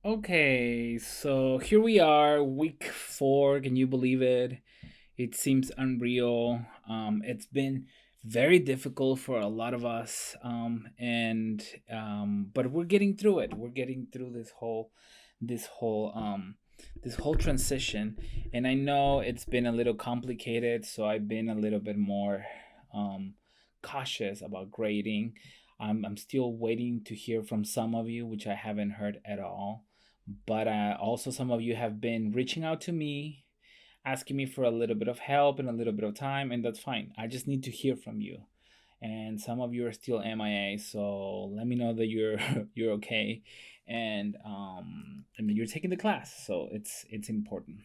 Okay, so here we are, week 4. Can you believe it? It seems unreal. It's been very difficult for a lot of us, and but we're getting through it. We're getting through this whole, this whole transition. And I know it's been a little complicated, so I've been a little bit more um, cautious about grading. I'm still waiting to hear from some of you, which I haven't heard at all. But also, some of you have been reaching out to me, asking me for a little bit of help and a little bit of time, and that's fine. I just need to hear from you. And some of you are still MIA, so let me know that you're you're okay, and I mean you're taking the class, so it's important.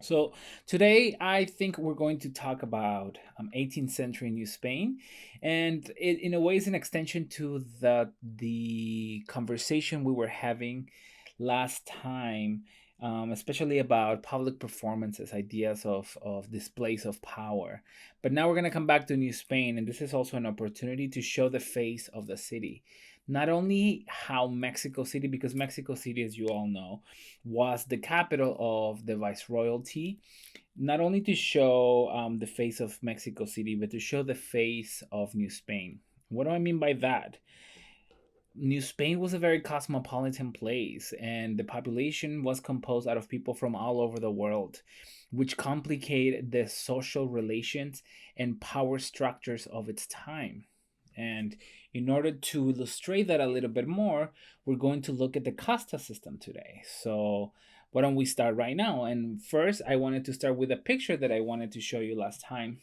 So today I think we're going to talk about 18th century New Spain, and it in a way is an extension to the conversation we were having last time, especially about public performances, ideas of displays of power. But now we're going to come back to New Spain, and this is also an opportunity to show the face of the city. Not only how Mexico City, because Mexico City, as you all know, was the capital of the Viceroyalty, not only to show the face of Mexico City, but to show the face of New Spain. What do I mean by that? New Spain was a very cosmopolitan place, and the population was composed out of people from all over the world, which complicated the social relations and power structures of its time. And in order to illustrate that a little bit more, we're going to look at the Casta system today. So, why don't we start right now? And first, I wanted to start with a picture that I wanted to show you last time.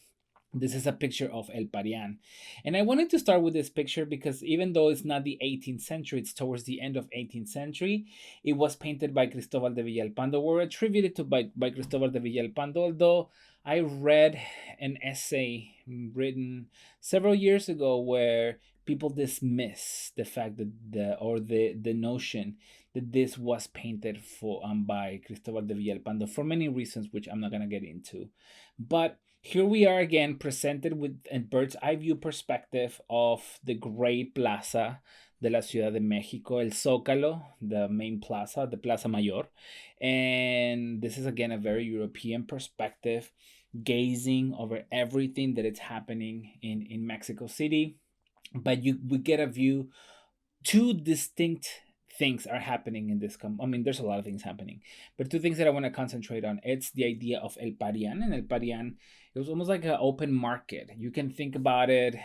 This is a picture of El Parian. And I wanted to start with this picture because even though it's not the 18th century, it's towards the end of 18th century, it was painted by Cristobal de Villalpando, or attributed to by Cristobal de Villalpando, although I read an essay written several years ago where people dismiss the fact that the notion that this was painted for by Cristobal de Villalpando for many reasons, which I'm not gonna get into. But here we are again, presented with a bird's eye view perspective of the great plaza de la Ciudad de Mexico, El Zócalo, the main plaza, the Plaza Mayor. And this is again a very European perspective, gazing over everything that is happening in Mexico City. But you we get a view. Two distinct things are happening in this. I mean, there's a lot of things happening, but two things that I want to concentrate on. It's the idea of El Parian, and El Parian, it was almost like an open market. You can think about it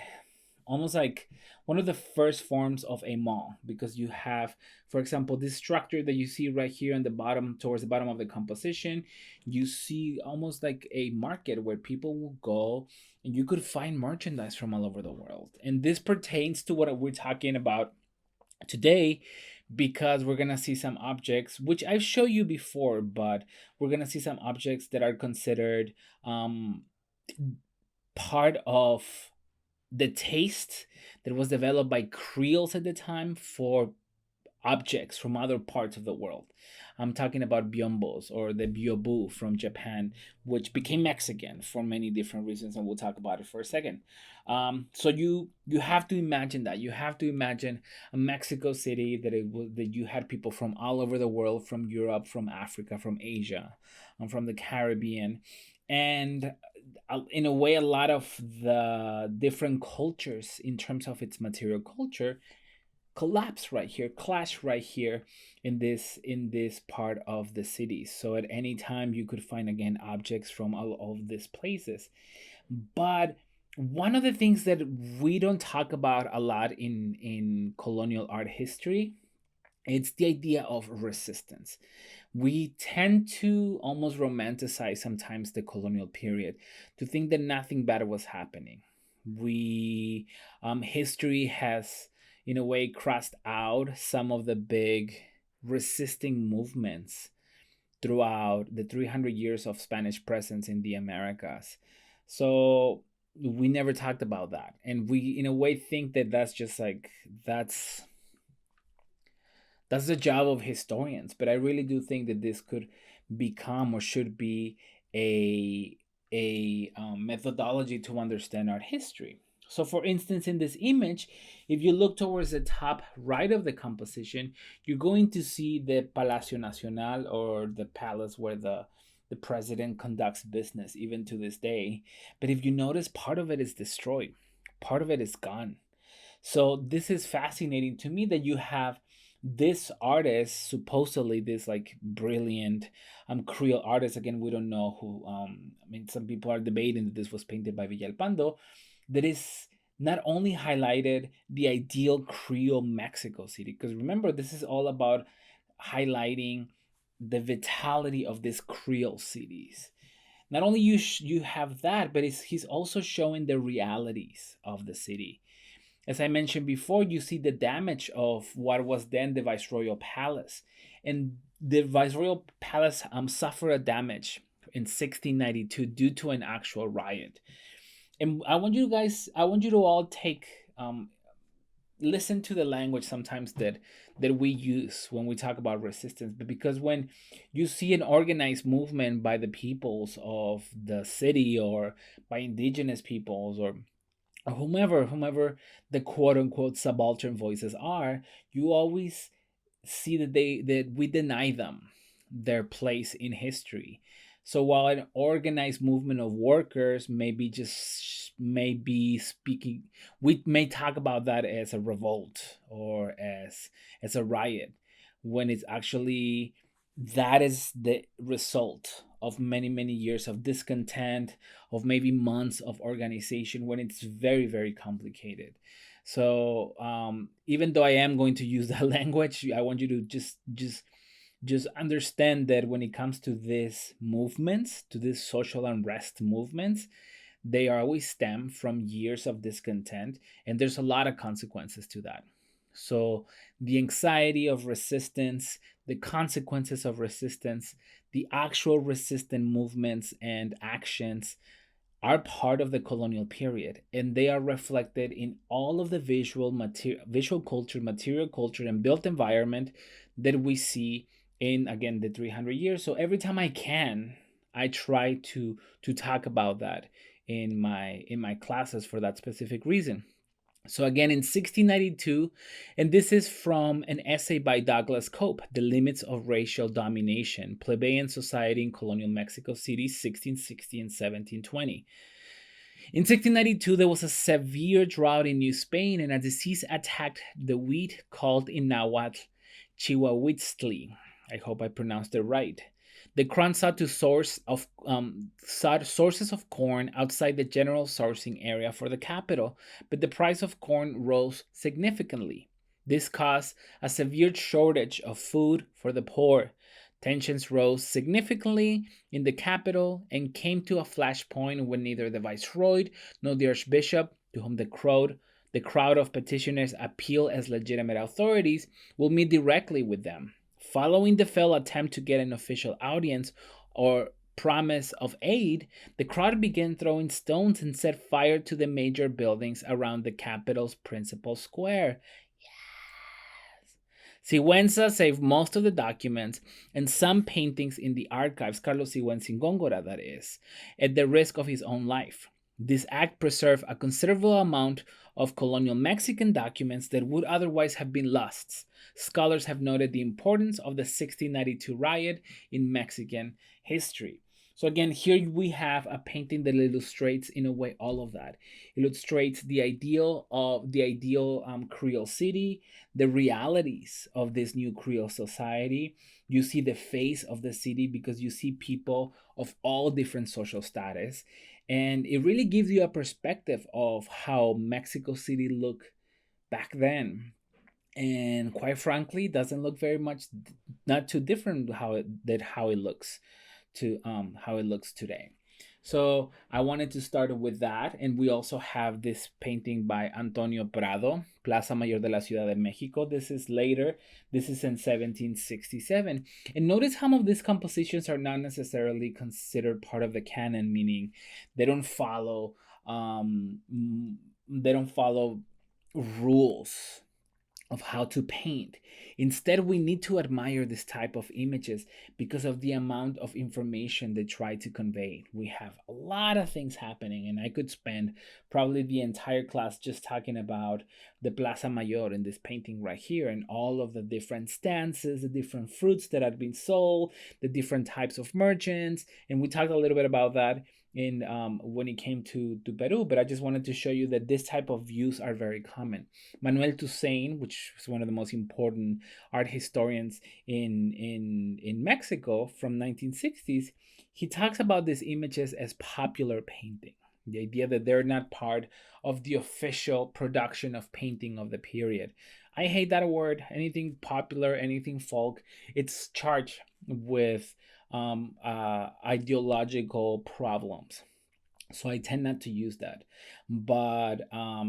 almost like one of the first forms of a mall, because you have, for example, this structure that you see right here on the bottom, towards the bottom of the composition. You see almost like a market where people will go and you could find merchandise from all over the world. And this pertains to what we're talking about today, because we're gonna see some objects which I've shown you before, but we're gonna see some objects that are considered part of the taste that was developed by Creoles at the time for objects from other parts of the world. I'm talking about biombos, or the biobu from Japan, which became Mexican for many different reasons, and we'll talk about it for a second. So you have to imagine that. You have to imagine a Mexico City that it was that you had people from all over the world, from Europe, from Africa, from Asia, and from the Caribbean, and in a way, a lot of the different cultures in terms of its material culture collapse right here, clash right here in this part of the city. So at any time you could find again objects from all of these places. But one of the things that we don't talk about a lot in colonial art history, it's the idea of resistance. We tend to almost romanticize sometimes the colonial period, to think that nothing bad was happening. We History has in a way crossed out some of the big resisting movements throughout the 300 years of Spanish presence in the Americas. So we never talked about that, and we in a way think that that's just like that's the job of historians. But I really do think that this could become, or should be, a methodology to understand art history. So for instance, in this image, if you look towards the top right of the composition, you're going to see the Palacio Nacional, or the palace where the president conducts business even to this day. But if you notice, part of it is destroyed, part of it is gone. So this is fascinating to me, that you have this artist, supposedly this like brilliant Creole artist. Again, we don't know who. I mean, some people are debating that this was painted by Villalpando. That is not only highlighted the ideal Creole Mexico City, because remember, this is all about highlighting the vitality of these Creole cities. Not only you have that, but he's also showing the realities of the city. As I mentioned before, you see the damage of what was then the Viceroyal Palace. And the Viceroyal Palace suffered a damage in 1692 due to an actual riot. And I want you to all take, listen to the language sometimes that we use when we talk about resistance. But because when you see an organized movement by the peoples of the city, or by indigenous peoples, or whomever the quote unquote subaltern voices are, you always see that we deny them their place in history. So while an organized movement of workers may be speaking, we may talk about that as a revolt, or as a riot, when it's actually, that is the result of many years of discontent, of maybe months of organization, when it's very very complicated. So even though I am going to use that language, I want you to just understand that when it comes to these movements, to these social unrest movements, they are always stem from years of discontent, and there's a lot of consequences to that. So the anxiety of resistance, the consequences of resistance, the actual resistant movements and actions are part of the colonial period, and they are reflected in all of the visual culture, material culture, and built environment that we see in, again, the 300 years. So every time I can, I try to talk about that in my classes, for that specific reason. So again, in 1692, and this is from an essay by Douglas Cope, The Limits of Racial Domination, Plebeian Society in Colonial Mexico City, 1660 and 1720. In 1692, there was a severe drought in New Spain, and a disease attacked the wheat called in Nahuatl Chihuahuitztli. I hope I pronounced it right. The crown sought to sought sources of corn outside the general sourcing area for the capital, but the price of corn rose significantly. This caused a severe shortage of food for the poor. Tensions rose significantly in the capital and came to a flashpoint when neither the viceroy nor the archbishop, to whom the crowd of petitioners appeal as legitimate authorities, will meet directly with them. Following the failed attempt to get an official audience or promise of aid, the crowd began throwing stones and set fire to the major buildings around the capital's principal square. Sigüenza saved most of the documents and some paintings in the archives, Carlos Sigüenza in Góngora, that is, at the risk of his own life. This act preserved a considerable amount of colonial Mexican documents that would otherwise have been lost. Scholars have noted the importance of the 1692 riot in Mexican history. So again, here we have a painting that illustrates, in a way, all of that. It illustrates the ideal Creole city, the realities of this new Creole society. You see the face of the city because you see people of all different social status, and it really gives you a perspective of how Mexico City looked back then. And quite frankly, doesn't look very much, not too different how it looks to how it looks today. So I wanted to start with that, and we also have this painting by Antonio Prado, Plaza Mayor de la Ciudad de Mexico. This is later. This is in 1767. And notice how of these compositions are not necessarily considered part of the canon, meaning they don't follow rules. of how to paint. Instead, we need to admire this type of images because of the amount of information they try to convey. We have a lot of things happening, and I could spend probably the entire class just talking about the Plaza Mayor in this painting right here, and all of the different stances, the different fruits that had been sold, the different types of merchants, and we talked a little bit about that in when it came to Peru. But I just wanted to show you that this type of views are very common. Manuel Toussaint, which is one of the most important art historians in Mexico from 1960s, he talks about these images as popular painting. The idea that they're not part of the official production of painting of the period. I hate that word. Anything popular, anything folk, it's charged with ideological problems. So I tend not to use that. But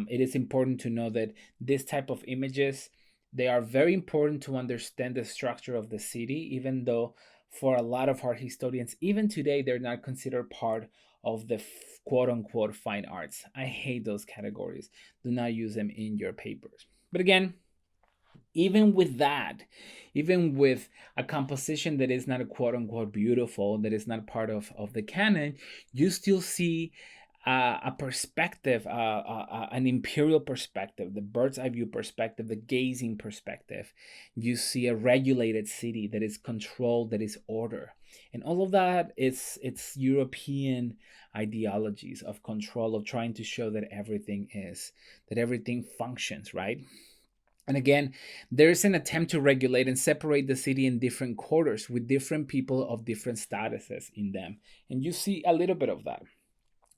it is important to know that this type of images, they are very important to understand the structure of the city, even though for a lot of art historians, even today, they're not considered part of the quote unquote fine arts. I hate those categories. Do not use them in your papers. But again, even with that, even with a composition that is not a quote unquote beautiful, that is not part of the canon, you still see a perspective, an imperial perspective, the bird's eye view perspective, the gazing perspective. You see a regulated city that is controlled, that is order. And all of that is it's European ideologies of control, of trying to show that everything functions, right? And again, there's an attempt to regulate and separate the city in different quarters with different people of different statuses in them. And you see a little bit of that.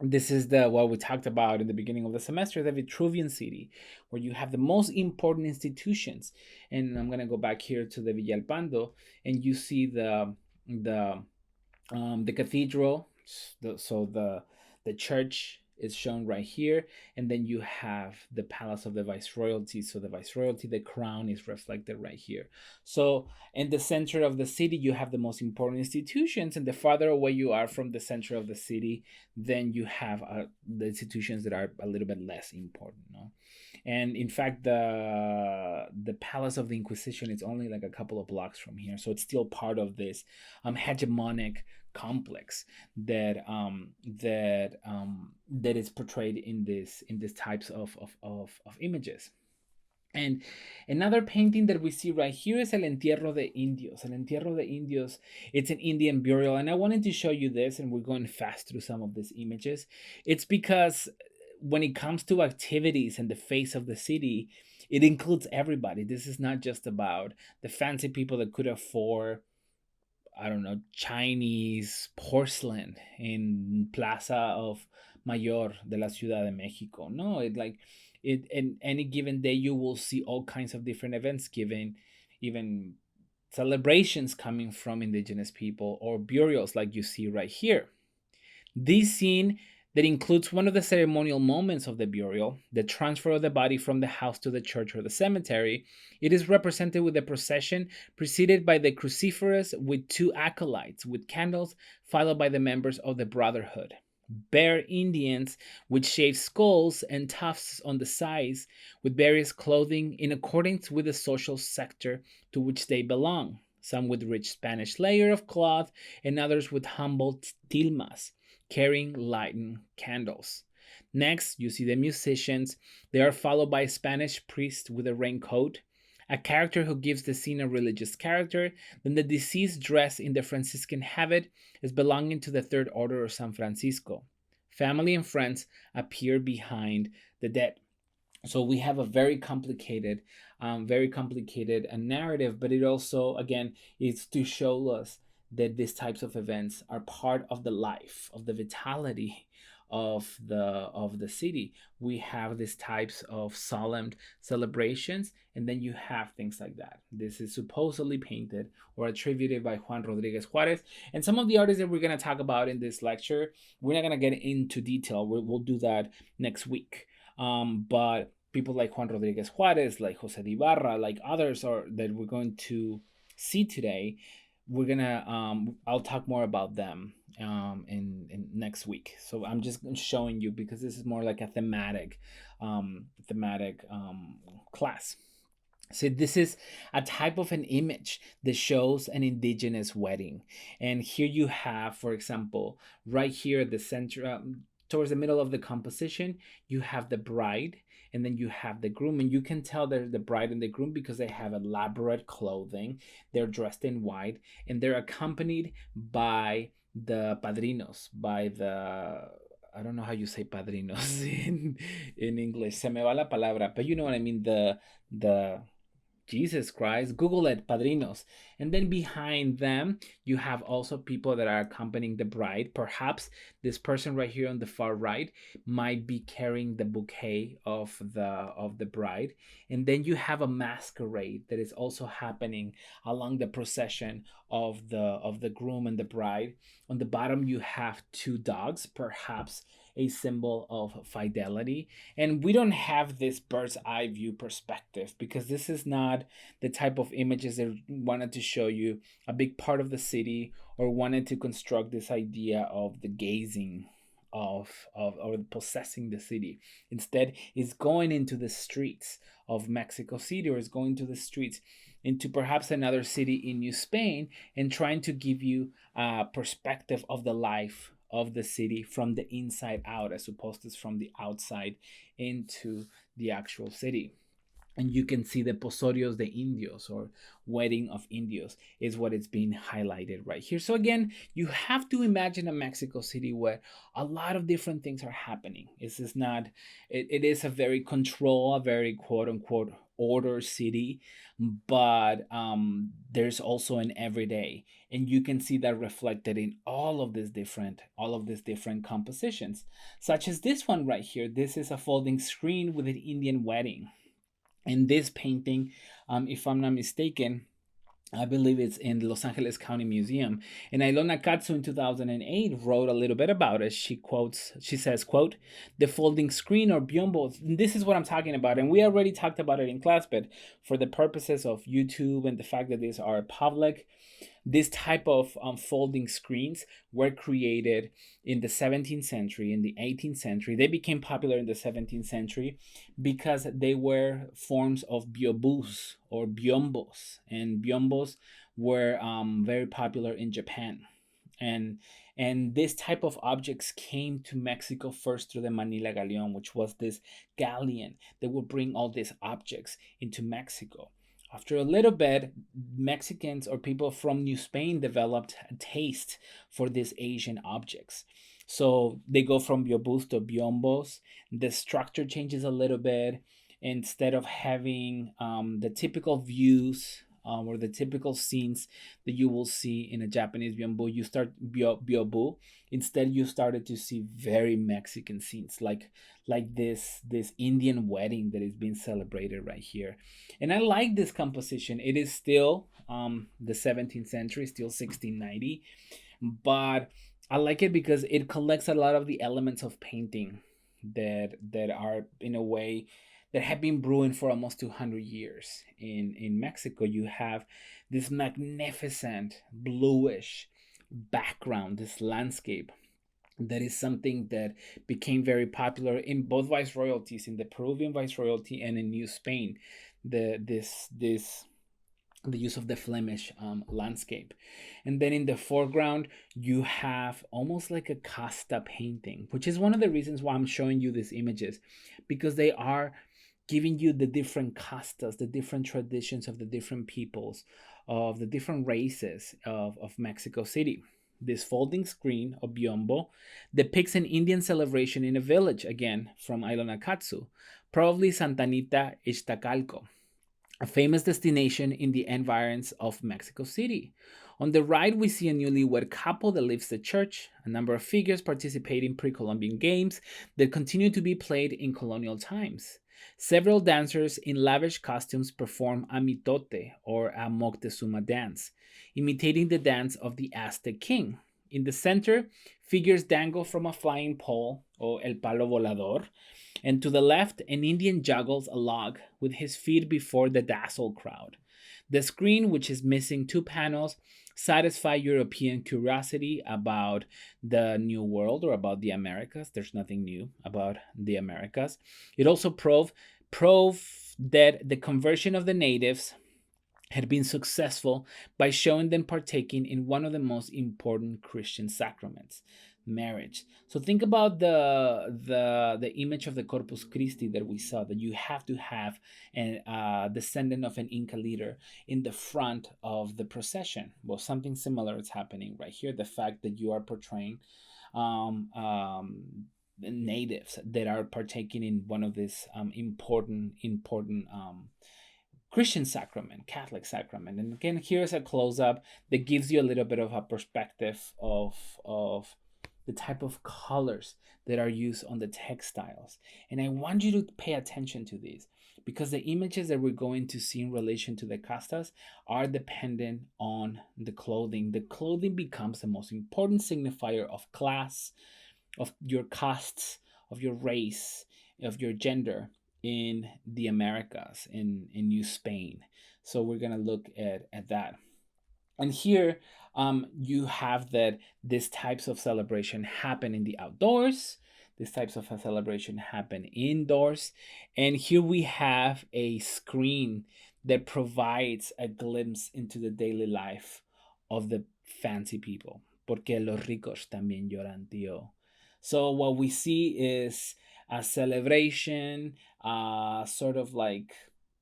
This is the what we talked about in the beginning of the semester, the Vitruvian city, where you have the most important institutions. And I'm gonna go back here to the Villalpando, and you see the the cathedral. The church is shown right here, and then you have the palace of the viceroyalty. So the viceroyalty, the crown, is reflected right here. So in the center of the city, you have the most important institutions, and the farther away you are from the center of the city, then you have the institutions that are a little bit less important. No? And in fact, the palace of the Inquisition is only like a couple of blocks from here, so it's still part of this hegemonic complex that is portrayed in this types of images. And another painting that we see right here is El Entierro de Indios. El Entierro de Indios, it's an Indian burial. And I wanted to show you this, and we're going fast through some of these images. It's because when it comes to activities and the face of the city, it includes everybody. This is not just about the fancy people that could afford, I don't know, Chinese porcelain in Plaza of Mayor de la Ciudad de Mexico. No, in any given day you will see all kinds of different events given, even celebrations coming from indigenous people or burials like you see right here. This scene that includes one of the ceremonial moments of the burial, the transfer of the body from the house to the church or the cemetery. It is represented with a procession preceded by the cruciferous with two acolytes with candles, followed by the members of the brotherhood. Bear Indians with shaved skulls and tufts on the sides, with various clothing in accordance with the social sector to which they belong, some with rich Spanish layer of cloth and others with humble tilmas, carrying lighted candles. Next, you see the musicians. They are followed by a Spanish priest with a raincoat, a character who gives the scene a religious character. Then the deceased, dressed in the Franciscan habit, is belonging to the Third Order of San Francisco. Family and friends appear behind the dead. So we have a very complicated narrative, but it also, again, is to show us that these types of events are part of the life, of the vitality of the city. We have these types of solemn celebrations, and then you have things like that. This is supposedly painted or attributed by Juan Rodriguez Juarez. And some of the artists that we're going to talk about in this lecture, we're not going to get into detail. We'll do that next week. But people like Juan Rodriguez Juarez, like Jose de Ibarra, like others that we're going to see today, I'll talk more about them in next week. So I'm just showing you because this is more like a thematic class. So this is a type of an image that shows an indigenous wedding. And here you have, for example, right here at the center, towards the middle of the composition, you have the bride, and then you have the groom. And you can tell they're the bride and the groom because they have elaborate clothing. They're dressed in white, and they're accompanied by the padrinos, by the, I don't know how you say padrinos in English. Se me va la palabra, but you know what I mean. The Jesus Christ, Google it, padrinos. And then behind them, you have also people that are accompanying the bride. Perhaps this person right here on the far right might be carrying the bouquet of the bride. And then you have a masquerade that is also happening along the procession of the groom and the bride. On the bottom, you have two dogs, perhaps a symbol of fidelity. And we don't have this bird's eye view perspective because this is not the type of images that wanted to show you a big part of the city or wanted to construct this idea of the gazing of or possessing the city. Instead, it's going into the streets of Mexico City, or it's going to the streets into perhaps another city in New Spain, and trying to give you a perspective of the life of the city from the inside out as opposed to from the outside into the actual city. And you can see the posorios de indios, or wedding of indios, is what is being highlighted right here. So again, you have to imagine a Mexico City where a lot of different things are happening. This is not, it is a very control, a very quote unquote order city, but there's also an everyday, and you can see that reflected in all of these different compositions, such as this one right here. This is a folding screen with an Indian wedding. And this painting, if I'm not mistaken, I believe it's in the Los Angeles County Museum. And Ilona Katsu in 2008 wrote a little bit about it. She says, quote, "The folding screen or biombo, this is what I'm talking about. And we already talked about it in class, but for the purposes of YouTube and the fact that these are public, this type of folding screens were created in the 17th century, in the 18th century. They became popular in the 17th century because they were forms of biobus or biombos. And biombos were very popular in Japan. And this type of objects came to Mexico first through the Manila Galleon, which was this galleon that would bring all these objects into Mexico. After a little bit, Mexicans or people from New Spain developed a taste for these Asian objects. So they go from biobus to biombos. The structure changes a little bit. Instead of having the typical views or the typical scenes that you will see in a Japanese biombo, biobu. Instead, you started to see very Mexican scenes, like this Indian wedding that is being celebrated right here. And I like this composition. It is still the 17th century, still 1690, but I like it because it collects a lot of the elements of painting that are in a way that have been brewing for almost 200 years in Mexico. You have this magnificent bluish background, this landscape that is something that became very popular in both viceroyalties, in the Peruvian viceroyalty and in New Spain. The use of the Flemish landscape. And then in the foreground, you have almost like a Casta painting, which is one of the reasons why I'm showing you these images, because they are giving you the different castas, the different traditions of the different peoples, of the different races of Mexico City. This folding screen of Biombo depicts an Indian celebration in a village, again from Ilona Katsu, probably Santa Anita Ixtacalco, a famous destination in the environs of Mexico City. On the right, we see a newlywed couple that leaves the church, a number of figures participating in pre-Columbian games that continue to be played in colonial times. Several dancers in lavish costumes perform a mitote, or a Moctezuma dance, imitating the dance of the Aztec king. In the center, figures dangle from a flying pole, or el palo volador, and to the left, an Indian juggles a log with his feet before the dazzled crowd. The screen, which is missing two panels, satisfy European curiosity about the New World or about the Americas. There's nothing new about the Americas. It also proves that the conversion of the natives had been successful by showing them partaking in one of the most important Christian sacraments, marriage. So think about the image of the Corpus Christi that we saw, that you have to have a descendant of an Inca leader in the front of the procession. Well, something similar is happening right here. The fact that you are portraying um, um, natives that are partaking in one of these important Christian sacrament, Catholic sacrament. And again, here's a close up that gives you a little bit of a perspective of the type of colors that are used on the textiles. And I want you to pay attention to these, because the images that we're going to see in relation to the castas are dependent on the clothing. The clothing becomes the most important signifier of class, of your castes, of your race, of your gender in the Americas, in New Spain. So we're gonna look at that. And here you have that these types of celebration happen in the outdoors. These types of celebration happen indoors. And here we have a screen that provides a glimpse into the daily life of the fancy people. Porque los ricos también lloran, tío. So what we see is a celebration, sort of like,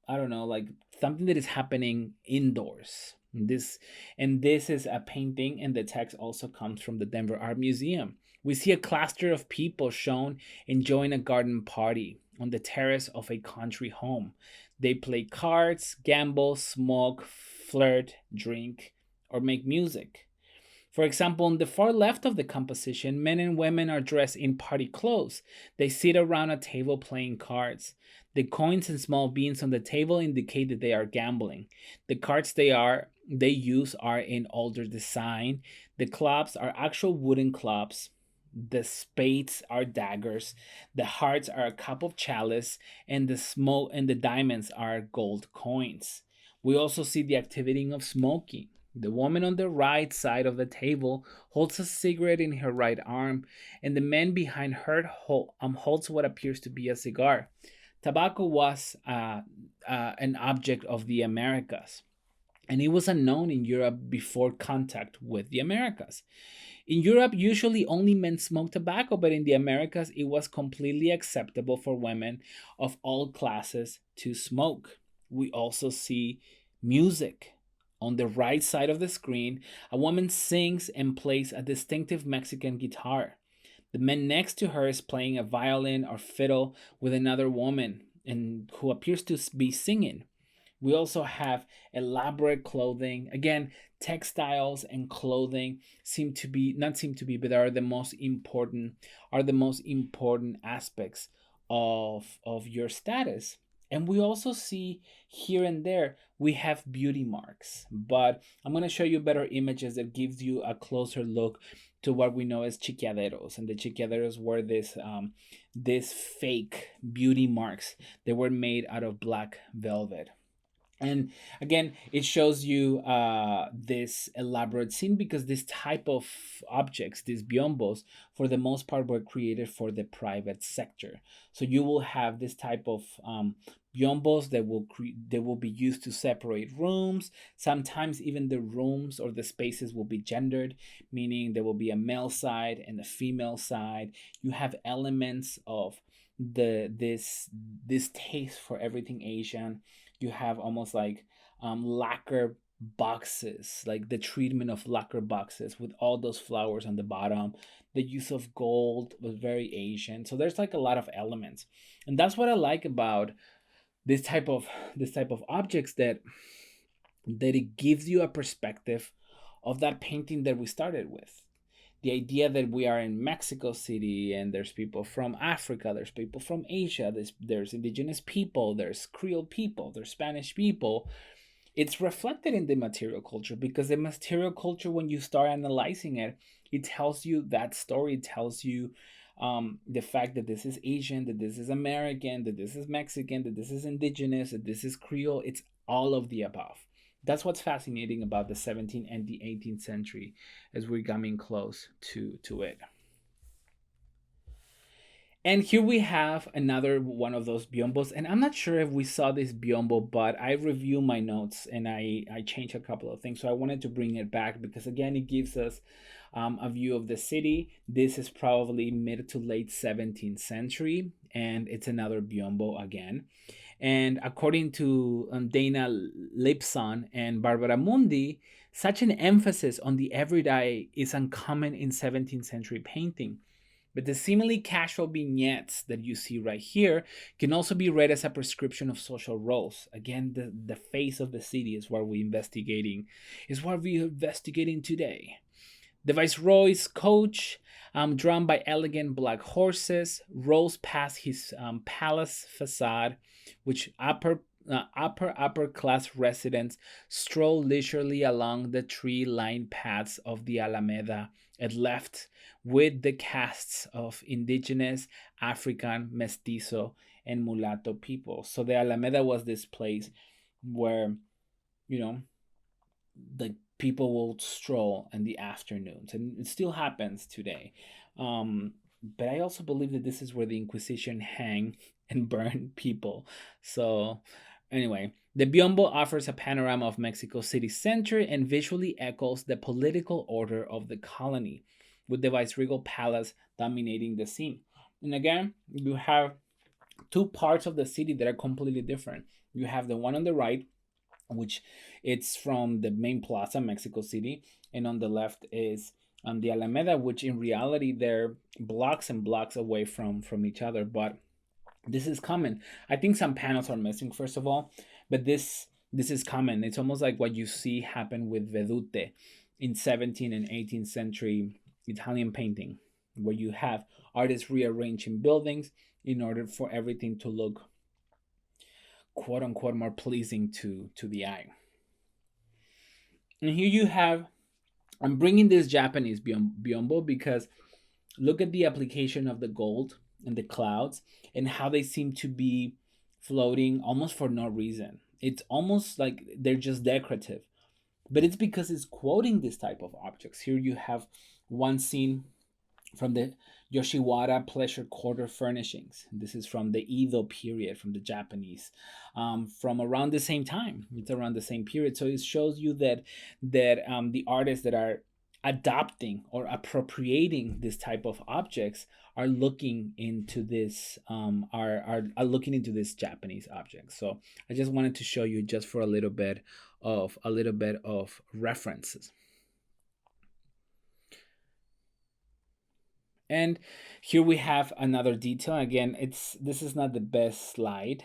I don't know, like something that is happening indoors. This is a painting, and the text also comes from the Denver Art Museum. We see a cluster of people shown enjoying a garden party on the terrace of a country home. They play cards, gamble, smoke, flirt, drink, or make music. For example, on the far left of the composition, men and women are dressed in party clothes. They sit around a table playing cards. The coins and small beans on the table indicate that they are gambling. The cards they use are in older design. The clubs are actual wooden clubs. The spades are daggers. The hearts are a cup of chalice, and the smoke and the diamonds are gold coins. We also see the activity of smoking. The woman on the right side of the table holds a cigarette in her right arm, and the man behind her holds what appears to be a cigar. Tobacco was an object of the Americas, and it was unknown in Europe before contact with the Americas. In Europe, usually only men smoked tobacco, but in the Americas, it was completely acceptable for women of all classes to smoke. We also see music. On the right side of the screen, a woman sings and plays a distinctive Mexican guitar. The man next to her is playing a violin or fiddle with another woman and who appears to be singing. We also have elaborate clothing. Again, textiles and clothing seem to be not seem to be, but are the most important aspects of your status. And we also see here and there we have beauty marks, but I'm going to show you better images that gives you a closer look to what we know as chiquiaderos. And the chiquiaderos were this fake beauty marks that were made out of black velvet. And again, it shows you this elaborate scene because this type of objects, these biombos, for the most part, were created for the private sector. So you will have this type of biombos that will be used to separate rooms. Sometimes even the rooms or the spaces will be gendered, meaning there will be a male side and a female side. You have elements of this taste for everything Asian. You have almost like lacquer boxes, like the treatment of lacquer boxes with all those flowers on the bottom. The use of gold was very Asian. So there's like a lot of elements, and that's what I like about this type of objects, that it gives you a perspective of that painting that we started with. The idea that we are in Mexico City and there's people from Africa, there's people from Asia, there's indigenous people, there's Creole people, there's Spanish people. It's reflected in the material culture, because the material culture, when you start analyzing it, it tells you that story. It tells you the fact that this is Asian, that this is American, that this is Mexican, that this is indigenous, that this is Creole. It's all of the above. That's what's fascinating about the 17th and the 18th century as we're coming close to it. And here we have another one of those biombos. And I'm not sure if we saw this biombo, but I review my notes and I changed a couple of things. So I wanted to bring it back because, again, it gives us a view of the city. This is probably mid to late 17th century, and it's another biombo again. And according to Dana Lipson and Barbara Mundi, such an emphasis on the everyday is uncommon in 17th century painting. But the seemingly casual vignettes that you see right here can also be read as a prescription of social roles. Again, the face of the city is what we're investigating today. The Viceroy's coach, drawn by elegant black horses, rolls past his palace facade, which upper class residents stroll leisurely along the tree-lined paths of the Alameda and left with the casts of indigenous, African, mestizo, and mulatto people. So the Alameda was this place where, you know, the people will stroll in the afternoons, and it still happens today. But I also believe that this is where the Inquisition hang and burn people. So, anyway, the Biombo offers a panorama of Mexico City center and visually echoes the political order of the colony, with the viceregal palace dominating the scene. And again, you have two parts of the city that are completely different. You have the one on the right, which it's from the main plaza, Mexico City, and on the left is the Alameda, which in reality they're blocks and blocks away from each other. But this is common. I think some panels are missing, first of all, but this is common. It's almost like what you see happen with vedute in 17th and 18th century Italian painting, where you have artists rearranging buildings in order for everything to look quote unquote more pleasing to the eye. And here you have, I'm bringing this Japanese biombo because look at the application of the gold and the clouds and how they seem to be floating almost for no reason. It's almost like they're just decorative, but it's because it's quoting this type of objects. Here you have one scene from the Yoshiwara Pleasure Quarter furnishings. This is from the Edo period, from the Japanese, from around the same time. It's around the same period, so it shows you that the artists that are adopting or appropriating this type of objects are looking into this are looking into this Japanese object. So I just wanted to show you just for a little bit of references. And here we have another detail. Again, this is not the best slide,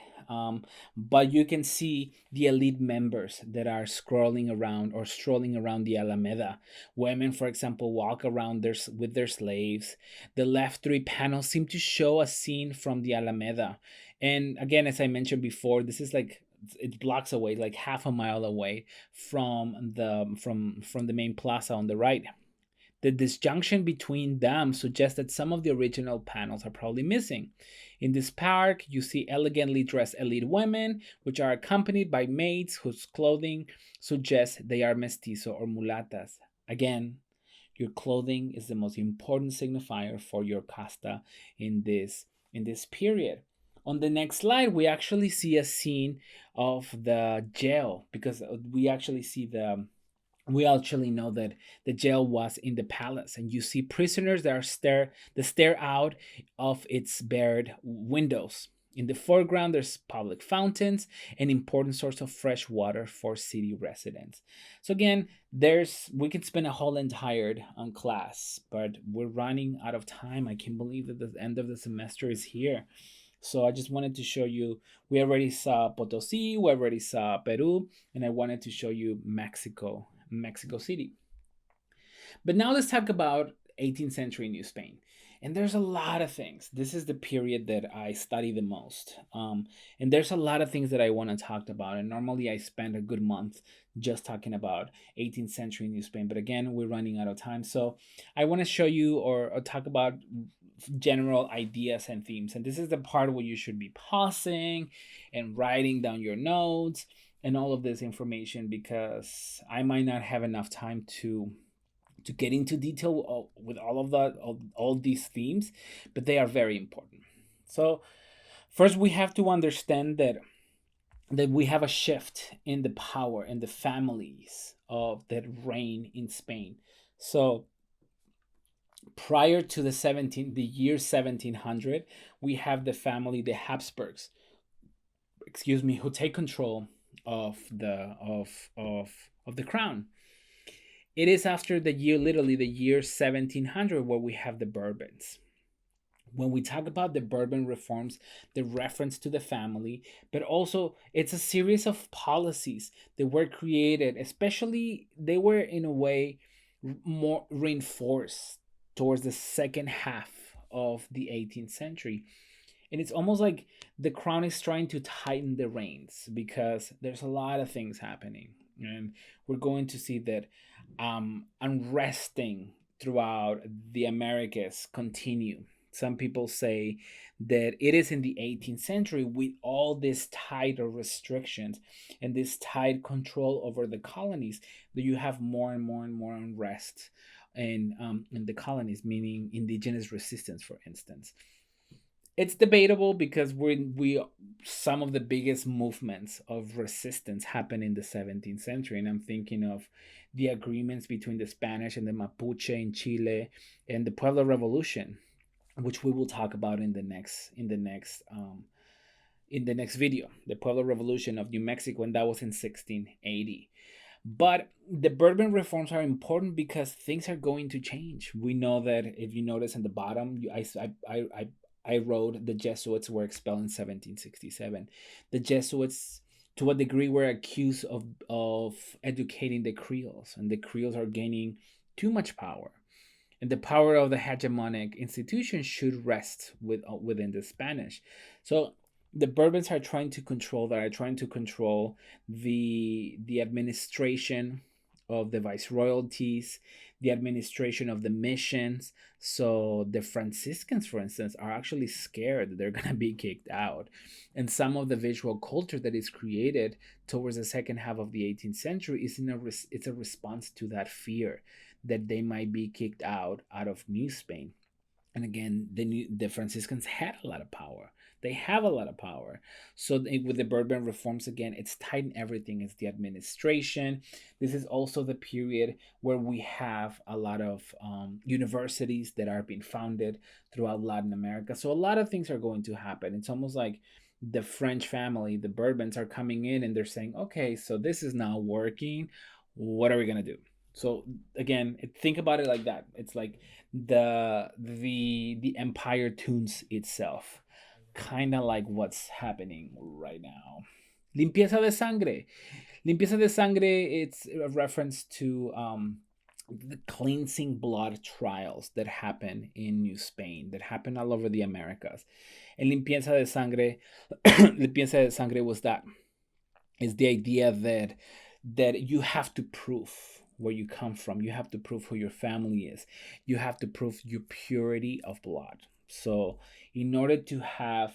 but you can see the elite members that are scrolling around or strolling around the Alameda. Women, for example, walk around with their slaves. The left three panels seem to show a scene from the Alameda. And again, as I mentioned before, this is like it blocks away, like half a mile away from the main plaza on the right. The disjunction between them suggests that some of the original panels are probably missing. In this park, you see elegantly dressed elite women, which are accompanied by maids whose clothing suggests they are mestizo or mulatas. Again, your clothing is the most important signifier for your casta in this period. On the next slide, we actually see a scene of the jail because we actually see we actually know that the jail was in the palace, and you see prisoners that stare out of its barred windows. In the foreground, there's public fountains, an important source of fresh water for city residents. So again, we can spend a whole entire class, but we're running out of time. I can't believe that the end of the semester is here. So I just wanted to show you, we already saw Potosí, we already saw Peru, and I wanted to show you Mexico City. But now let's talk about 18th century New Spain. And there's a lot of things. This is the period that I study the most. And there's a lot of things that I want to talk about. And normally I spend a good month just talking about 18th century New Spain. But again, we're running out of time. So I want to show you or talk about general ideas and themes. And this is the part where you should be pausing and writing down your notes and all of this information, because I might not have enough time to get into detail with all these themes, but they are very important. So first we have to understand that we have a shift in the power and the families of that reign in Spain. So prior to the year 1700, we have the family, the Habsburgs, excuse me, who take control of the crown. It is after the year, literally the year 1700, where we have the Bourbons. When we talk about the Bourbon reforms, the reference to the family, but also it's a series of policies that were created, especially they were in a way more reinforced towards the second half of the 18th century. And it's almost like the crown is trying to tighten the reins because there's a lot of things happening. And we're going to see that unresting throughout the Americas continue. Some people say that it is in the 18th century, with all this tighter restrictions and this tight control over the colonies, that you have more and more and more unrest in the colonies, meaning indigenous resistance, for instance. It's debatable because we some of the biggest movements of resistance happened in the 17th century, and I'm thinking of the agreements between the Spanish and the Mapuche in Chile, and the Pueblo Revolution, which we will talk about in the next video, the Pueblo Revolution of New Mexico, and that was in 1680. But the Bourbon reforms are important because things are going to change. We know that, if you notice in the bottom, I wrote the Jesuits were expelled in 1767. The Jesuits, to a degree, were accused of educating the Creoles, and the Creoles are gaining too much power. And the power of the hegemonic institution should rest within the Spanish. So the Bourbons are trying to control that, are trying to control the administration of the viceroyalties, the administration of the missions. So the Franciscans, for instance, are actually scared that they're going to be kicked out. And some of the visual culture that is created towards the second half of the 18th century it's a response to that fear that they might be kicked out of New Spain. And again, the Franciscans had a lot of power. They have a lot of power. So with the Bourbon reforms, again, it's tightened everything. It's the administration. This is also the period where we have a lot of universities that are being founded throughout Latin America. So a lot of things are going to happen. It's almost like the French family, the Bourbons, are coming in and they're saying, okay, so this is not working. What are we going to do? So again, think about it like that. It's like the empire tunes itself, kind of like what's happening right now. Limpieza de sangre. Limpieza de sangre, it's a reference to the cleansing blood trials that happen in New Spain, that happen all over the Americas. And limpieza de sangre, limpieza de sangre was that. Is the idea that you have to prove where you come from. You have to prove who your family is. You have to prove your purity of blood. So, in order to have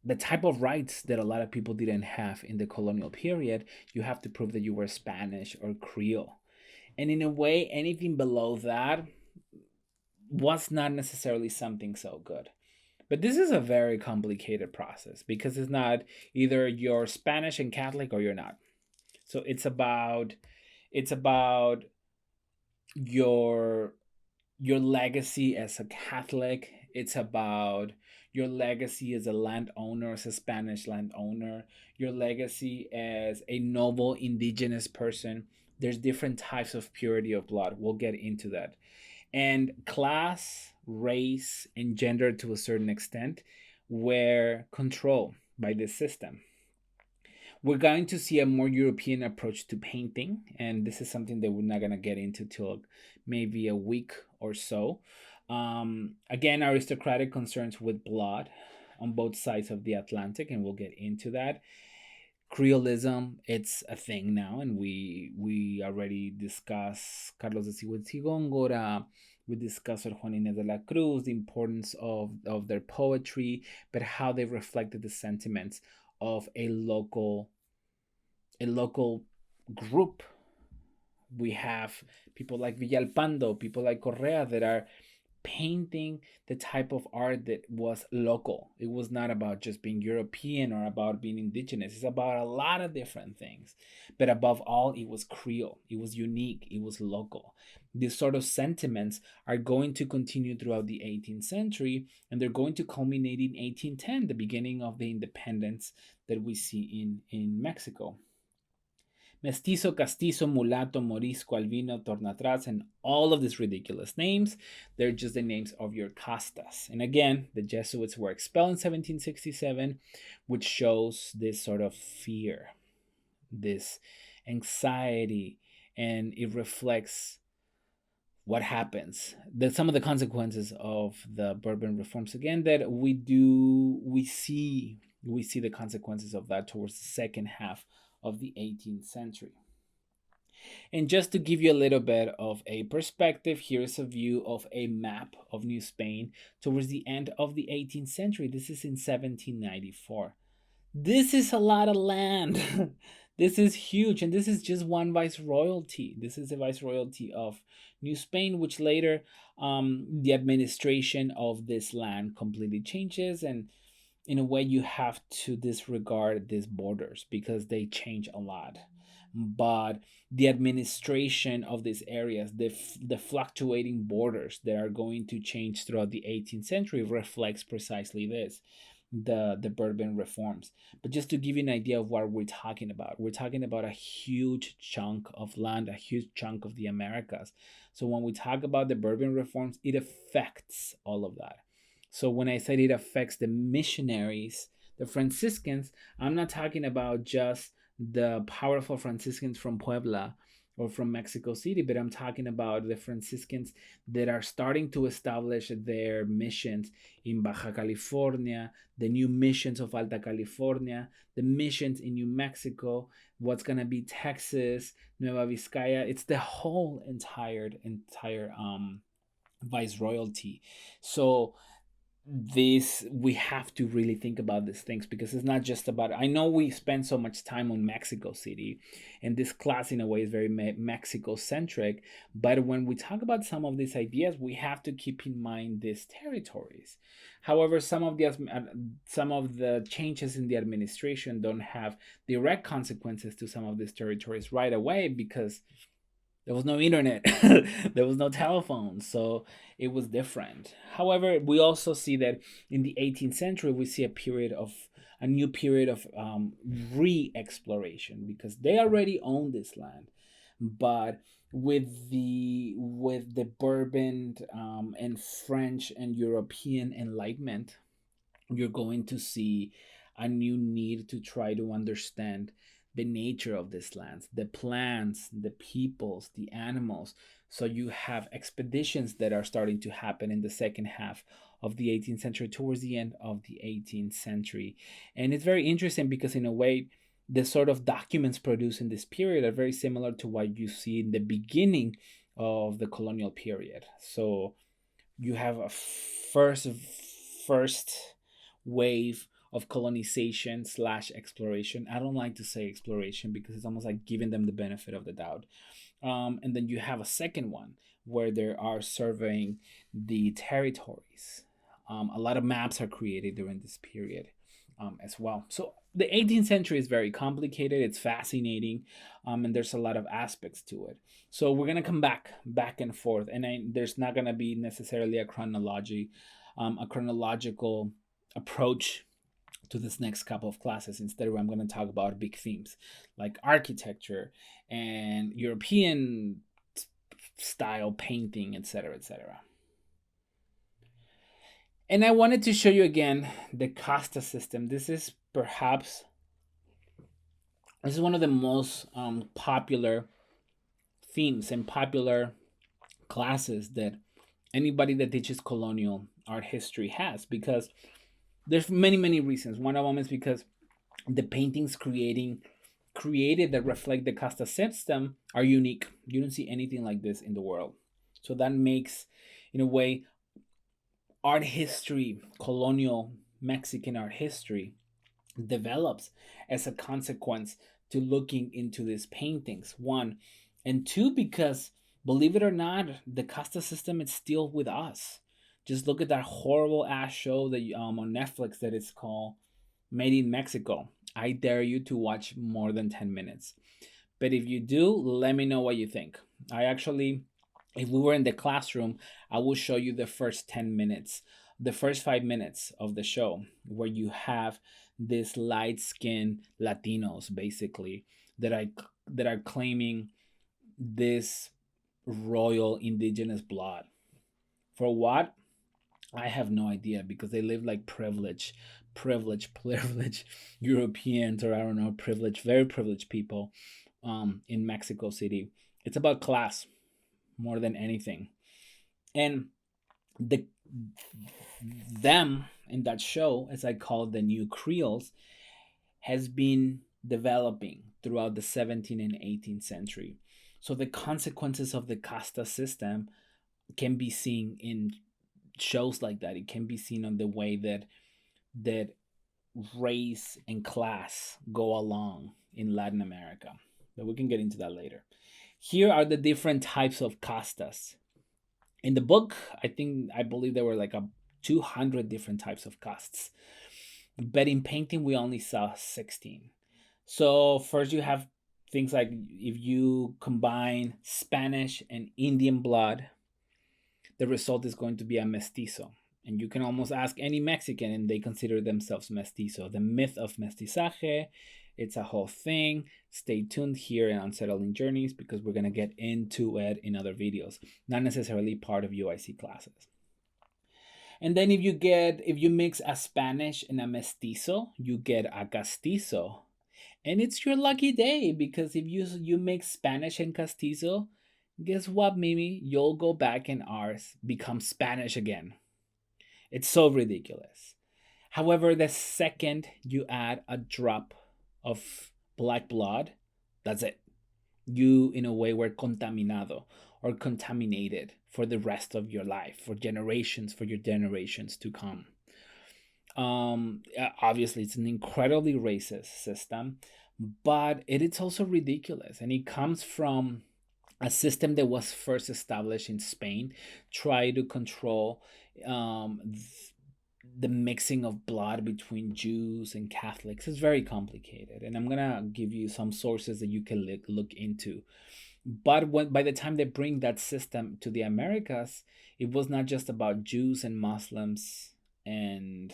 the type of rights that a lot of people didn't have in the colonial period, you have to prove that you were Spanish or Creole. And in a way, anything below that was not necessarily something so good. But this is a very complicated process because it's not either you're Spanish and Catholic or you're not. So it's about your your legacy as a Catholic. It's about your legacy as a landowner, as a Spanish landowner, your legacy as a noble indigenous person. There's different types of purity of blood. We'll get into that. And class, race, and gender, to a certain extent, were controlled by this system. We're going to see a more European approach to painting, and this is something that we're not going to get into till maybe a week or so. Again, aristocratic concerns with blood on both sides of the Atlantic, and we'll get into that. Creolism, it's a thing now, and we already discussed Carlos de Sigüenza, we discussed Juan Inés de la Cruz, the importance of their poetry, but how they reflected the sentiments of a local group. We have people like Villalpando, people like Correa that are painting the type of art that was local. It was not about just being European or about being indigenous. It's about a lot of different things. But above all, it was Creole. It was unique. It was local. These sort of sentiments are going to continue throughout the 18th century, and they're going to culminate in 1810, the beginning of the independence that we see in Mexico. Mestizo, castizo, mulato, morisco, albino, tornatras, and all of these ridiculous names. They're just the names of your castas. And again, the Jesuits were expelled in 1767, which shows this sort of fear, this anxiety, and it reflects what happens, some of the consequences of the Bourbon reforms. Again, that we see the consequences of that towards the second half of the 18th century. And just to give you a little bit of a perspective, here's a view of a map of New Spain towards the end of the 18th century. This is in 1794. This is a lot of land. This is huge. And this is just one viceroyalty. This is the viceroyalty of New Spain, which later the administration of this land completely changes. And in a way, you have to disregard these borders because they change a lot. But the administration of these areas, the fluctuating borders that are going to change throughout the 18th century reflects precisely this, the Bourbon reforms. But just to give you an idea of what we're talking about a huge chunk of land, a huge chunk of the Americas. So when we talk about the Bourbon reforms, it affects all of that. So when I said it affects the missionaries, the Franciscans, I'm not talking about just the powerful Franciscans from Puebla or from Mexico City, but I'm talking about the Franciscans that are starting to establish their missions in Baja California, the new missions of Alta California, the missions in New Mexico, what's going to be Texas, Nueva Vizcaya. It's the whole entire viceroyalty. So we have to really think about these things, because it's not just about, I know we spend so much time on Mexico City, and this class in a way is very Mexico centric, but when we talk about some of these ideas, we have to keep in mind these territories. However, some of the changes in the administration don't have direct consequences to some of these territories right away, because there was no internet, there was no telephone, so it was different. However, we also see that in the 18th century, we see a new period of re-exploration, because they already own this land, but with the Bourbon and French and European Enlightenment, you're going to see a new need to try to understand the nature of these lands, the plants, the peoples, the animals. So you have expeditions that are starting to happen in the second half of the 18th century, towards the end of the 18th century. And it's very interesting because, in a way, the sort of documents produced in this period are very similar to what you see in the beginning of the colonial period. So you have a first wave of colonization / exploration. I don't like to say exploration because it's almost like giving them the benefit of the doubt. And then you have a second one where they are surveying the territories. A lot of maps are created during this period as well. So the 18th century is very complicated. It's fascinating, and there's a lot of aspects to it. So we're gonna come back and forth, and there's not gonna be necessarily a chronological approach to this next couple of classes. Instead, I'm going to talk about big themes like architecture and European style painting, etc., etc. And I wanted to show you again the Casta system. This is one of the most popular themes and popular classes that anybody that teaches colonial art history has, because there's many reasons. One of them is because the paintings created that reflect the Castas system are unique. You don't see anything like this in the world. So that makes, in a way, art history, colonial Mexican art history, develops as a consequence to looking into these paintings. One, and two, because believe it or not, the Castas system is still with us. Just look at that horrible ass show that on Netflix that is called Made in Mexico. I dare you to watch more than 10 minutes. But if you do, let me know what you think. I actually, if we were in the classroom, I will show you the first 10 minutes, the first 5 minutes of the show, where you have this light skinned Latinos basically that are claiming this royal indigenous blood. For what? I have no idea, because they live like privileged Europeans, or I don't know, privileged, very privileged people in Mexico City. It's about class more than anything. And the them in that show, as I call the new Creoles, has been developing throughout the 17th and 18th century. So the consequences of the Casta system can be seen in shows like that. It can be seen on the way that race and class go along in Latin America. But we can get into that later. Here are the different types of castas. In the book, I believe there were like 200 different types of castes. But in painting, we only saw 16. So first you have things like, if you combine Spanish and Indian blood, the result is going to be a mestizo. And you can almost ask any Mexican and they consider themselves mestizo. The myth of mestizaje, it's a whole thing. Stay tuned here in Unsettling Journeys, because we're going to get into it in other videos, not necessarily part of UIC classes. And then if you mix a Spanish and a mestizo, you get a castizo. And it's your lucky day, because if you mix Spanish and castizo, guess what, Mimi? You'll go back and ours become Spanish again. It's so ridiculous. However, the second you add a drop of black blood, that's it. You, in a way, were contaminado, or contaminated for the rest of your life, for your generations to come. Obviously, it's an incredibly racist system, but it is also ridiculous. And it comes from a system that was first established in Spain, try to control the mixing of blood between Jews and Catholics. Is very complicated, and I'm gonna give you some sources that you can look into. But by the time they bring that system to the Americas, it was not just about Jews and Muslims and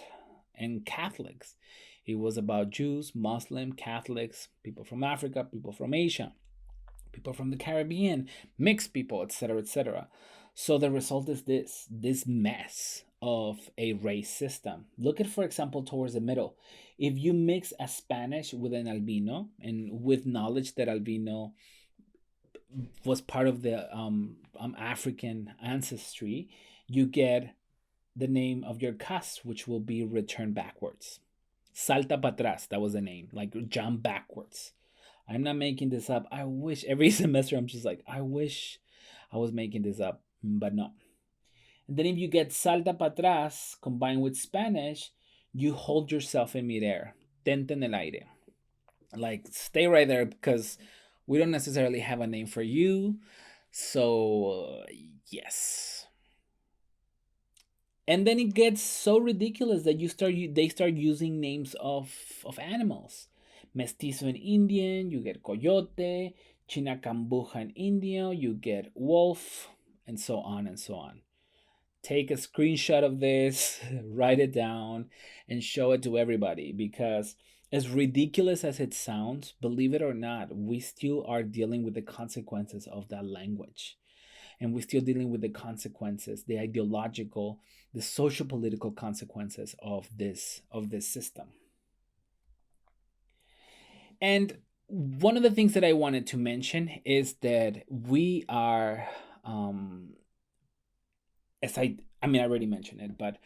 Catholics. It was about Jews, Muslim, Catholics, people from Africa, people from Asia, people from the Caribbean, mixed people, etc., etc. So the result is this mess of a race system. Look at, for example, towards the middle. If you mix a Spanish with an albino, and with knowledge that albino was part of the African ancestry, you get the name of your caste, which will be returned backwards. Salta para atrás, that was the name, like jump backwards. I'm not making this up. I wish every semester I'm just like, I wish I was making this up, but no. And then if you get salta para atrás combined with Spanish, you hold yourself in midair. Tente en el aire. Like, stay right there, because we don't necessarily have a name for you. So, yes. And then it gets so ridiculous that they start using names of animals. Mestizo in Indian, you get coyote. Chinacambuja in Indio, you get wolf, and so on and so on. Take a screenshot of this, write it down, and show it to everybody, because as ridiculous as it sounds, believe it or not, we still are dealing with the consequences of that language. And we're still dealing with the consequences, the ideological, the social political consequences of this system. And one of the things that I wanted to mention is that we are, I already mentioned it, but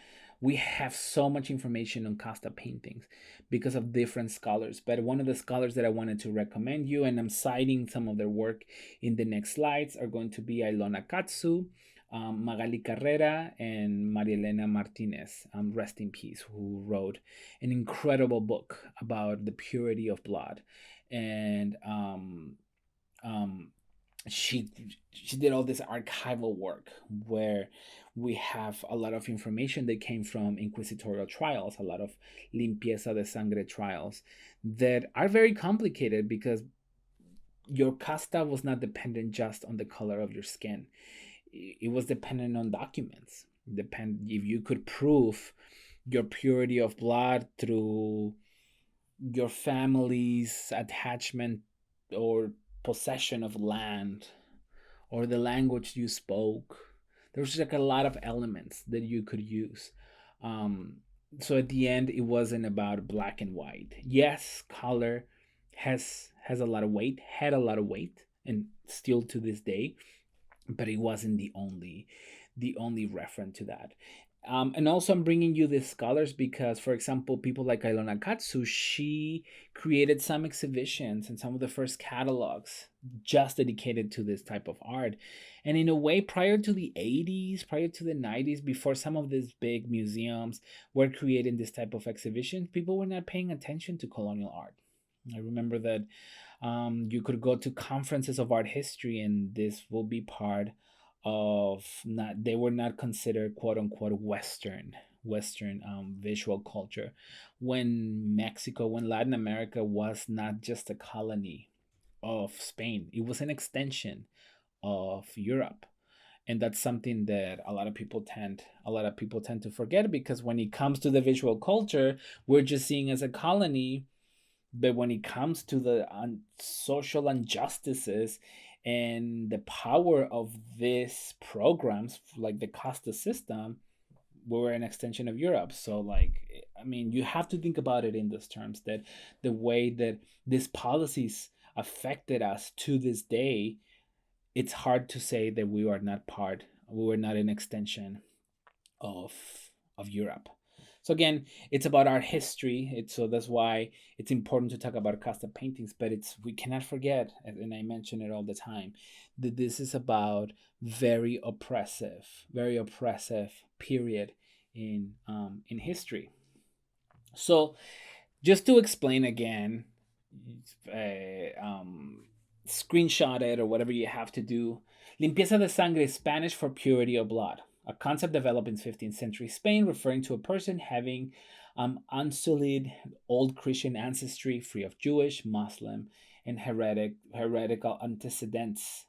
we have so much information on Casta paintings because of different scholars. But one of the scholars that I wanted to recommend you, and I'm citing some of their work in the next slides, are going to be Ilona Katsu, Magali Carrera, and Maria Elena Martinez, rest in peace, who wrote an incredible book about the purity of blood. And she she did all this archival work where we have a lot of information that came from inquisitorial trials, a lot of limpieza de sangre trials that are very complicated because your casta was not dependent just on the color of your skin. It was dependent on documents. Depend if you could prove your purity of blood through your family's attachment or possession of land or the language you spoke. There's like a lot of elements that you could use. Um, so at the end, it wasn't about black and white. Yes, color has a lot of weight, had a lot of weight, and still to this day, but it wasn't the only reference to that. And also, I'm bringing you these scholars because, for example, people like Ilona Katsu, she created some exhibitions and some of the first catalogs just dedicated to this type of art. And in a way, prior to the 80s, prior to the 90s, before some of these big museums were creating this type of exhibitions, people were not paying attention to colonial art. I remember that you could go to conferences of art history, and this will be part of not they were not considered quote unquote Western visual culture when Latin America was not just a colony of Spain, it was an extension of Europe. And that's something that a lot of people tend to forget, because when it comes to the visual culture, we're just seeing as a colony. But when it comes to the social injustices and the power of these programs, like the Castas System, we were an extension of Europe. So, like, I mean, you have to think about it in those terms, that the way that these policies affected us to this day, it's hard to say that we were not an extension of Europe. So again, it's about our history. So that's why it's important to talk about Casta paintings. But we cannot forget, and I mention it all the time, that this is about very oppressive period in history. So just to explain again, screenshot it or whatever you have to do. Limpieza de sangre is Spanish for purity of blood, a concept developed in 15th century Spain, referring to a person having unsullied old Christian ancestry, free of Jewish, Muslim, and heretical antecedents.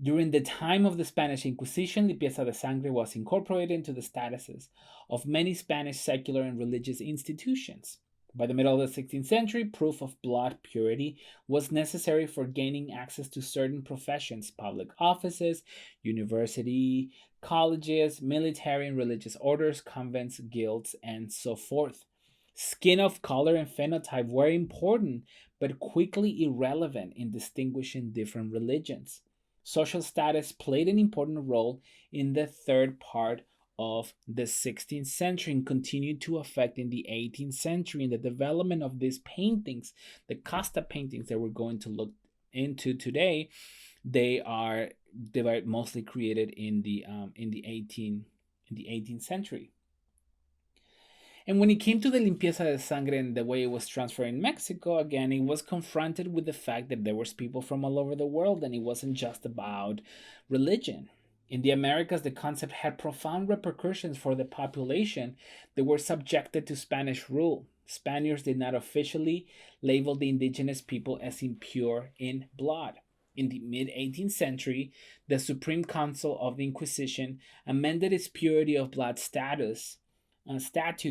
During the time of the Spanish Inquisition, limpieza de sangre was incorporated into the statuses of many Spanish secular and religious institutions. By the middle of the 16th century, proof of blood purity was necessary for gaining access to certain professions, public offices, university, colleges, military and religious orders, convents, guilds, and so forth. Skin of color and phenotype were important, but quickly irrelevant in distinguishing different religions. Social status played an important role in the third part of the 16th century and continued to affect in the 18th century in the development of these paintings. The Casta paintings that we're going to look into today, they are mostly created in the 18th century. And when it came to the limpieza de sangre and the way it was transferred in Mexico, again, it was confronted with the fact that there was people from all over the world, and it wasn't just about religion. In the Americas, the concept had profound repercussions for the population that were subjected to Spanish rule. Spaniards did not officially label the indigenous people as impure in blood. In the mid 18th century, the Supreme Council of the Inquisition amended its purity of blood statute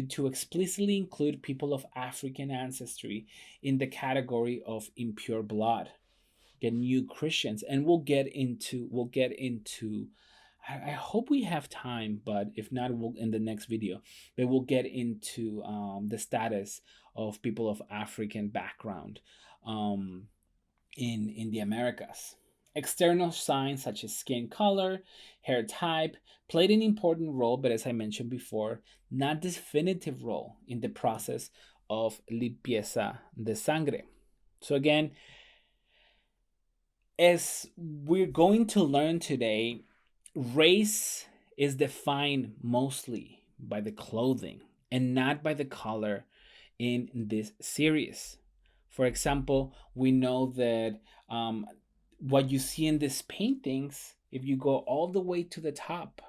to explicitly include people of African ancestry in the category of impure blood. Get new Christians, and we'll get into. I hope we have time, but if not, we'll in the next video. But we'll get into the status of people of African background um, in the Americas. External signs such as skin color, hair type played an important role, but as I mentioned before, not definitive role in the process of limpieza de sangre. So again, as we're going to learn today, race is defined mostly by the clothing and not by the color in this series. For example, we know that what you see in these paintings, if you go all the way to the top,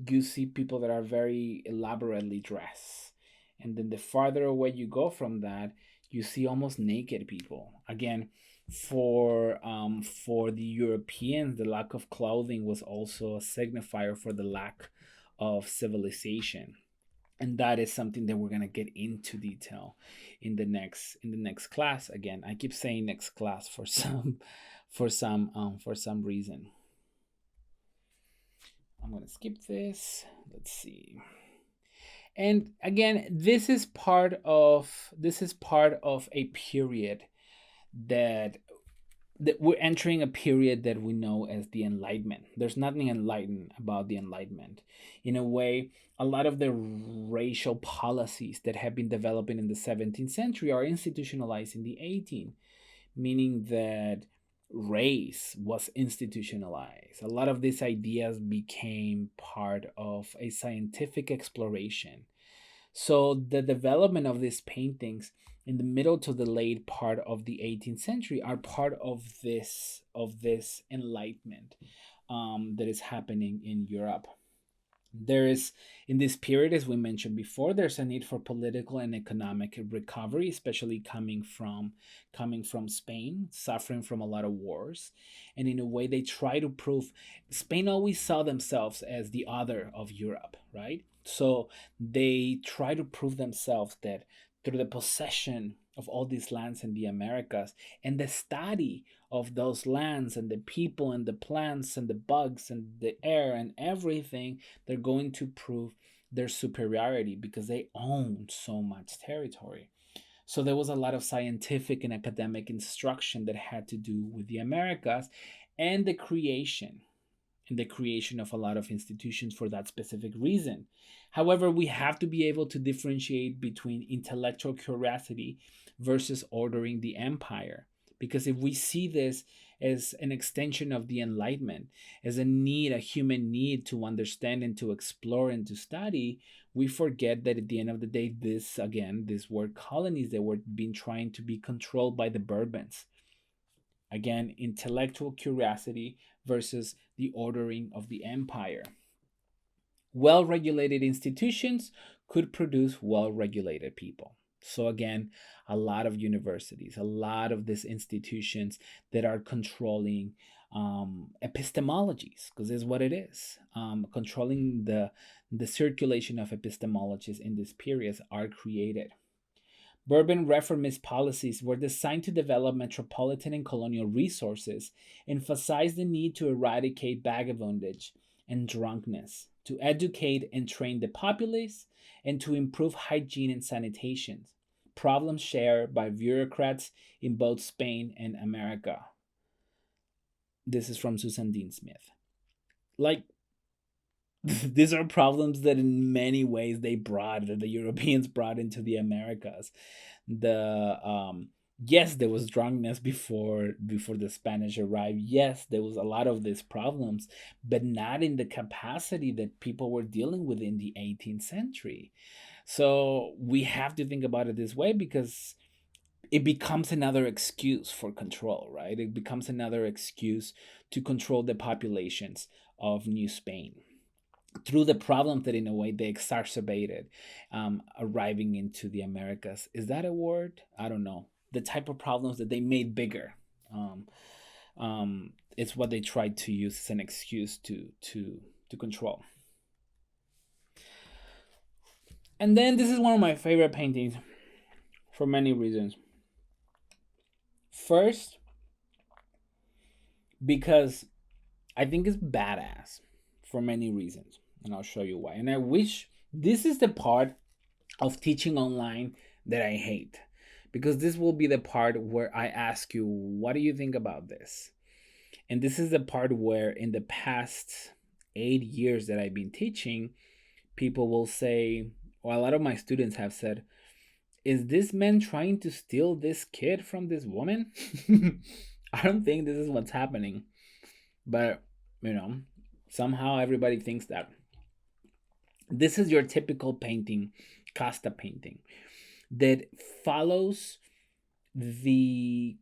you see people that are very elaborately dressed. And then the farther away you go from that, you see almost naked people. Again, for the Europeans, the lack of clothing was also a signifier for the lack of civilization. And that is something that we're gonna get into detail in the next class. Again, I keep saying next class for some for some reason. I'm gonna skip this. Let's see. And again, this is part of a period that we're entering a period that we know as the Enlightenment. There's nothing enlightened about the Enlightenment. In a way, a lot of the racial policies that have been developing in the 17th century are institutionalized in the 18th, meaning that race was institutionalized. A lot of these ideas became part of a scientific exploration. So the development of these paintings in the middle to the late part of the 18th century are part of this enlightenment that is happening in Europe. There is, in this period, as we mentioned before, there's a need for political and economic recovery, especially coming from Spain, suffering from a lot of wars. And in a way, they try to prove Spain always saw themselves as the other of Europe, right? So they try to prove themselves that through the possession of all these lands in the Americas and the study of those lands and the people and the plants and the bugs and the air and everything, they're going to prove their superiority because they own so much territory. So there was a lot of scientific and academic instruction that had to do with the Americas and the creation of a lot of institutions for that specific reason. However, we have to be able to differentiate between intellectual curiosity versus ordering the empire. Because if we see this as an extension of the Enlightenment, as a need, a human need to understand and to explore and to study, we forget that at the end of the day, these were colonies that were being trying to be controlled by the Bourbons. Again, intellectual curiosity versus the ordering of the empire. Well regulated institutions could produce well regulated people. So, again, a lot of universities, a lot of these institutions that are controlling epistemologies, because this is what it is, controlling the circulation of epistemologies in these periods are created. Bourbon reformist policies were designed to develop metropolitan and colonial resources, emphasize the need to eradicate vagabondage and drunkenness, to educate and train the populace, and to improve hygiene and sanitation, problems shared by bureaucrats in both Spain and America. This is from Susan Dean Smith. Like, these are problems that in many ways that the Europeans brought into the Americas. The yes, there was drunkenness before the Spanish arrived. Yes, there was a lot of these problems, but not in the capacity that people were dealing with in the 18th century. So we have to think about it this way because it becomes another excuse for control, right? It becomes another excuse to control the populations of New Spain through the problems that in a way they exacerbated arriving into the Americas. Is that a word? I don't know. The type of problems that they made bigger. It's what they tried to use as an excuse to control. And then this is one of my favorite paintings for many reasons. First, because I think it's badass for many reasons, and I'll show you why. And I wish this is the part of teaching online that I hate, because this will be the part where I ask you, what do you think about this? And this is the part where in the past 8 years that I've been teaching, people will say, or a lot of my students have said, is this man trying to steal this kid from this woman? I don't think this is what's happening. But, somehow everybody thinks that. This is your typical painting, Casta painting, that follows the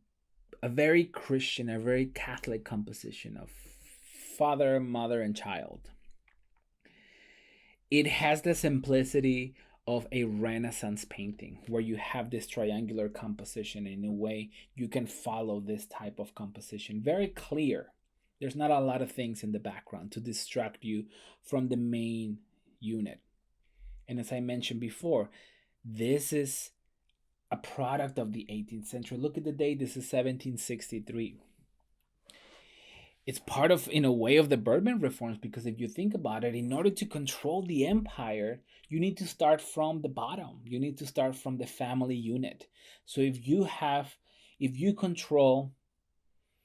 a very Christian, a very Catholic composition of father, mother, and child. It has the simplicity of a Renaissance painting where you have this triangular composition. In a way, you can follow this type of composition very clear. There's not a lot of things in the background to distract you from the main unit. And as I mentioned before, this is a product of the 18th century. Look at the date, this is 1763. It's part of, in a way, of the Bourbon reforms, because if you think about it, in order to control the empire, you need to start from the bottom. You need to start from the family unit. So if you control,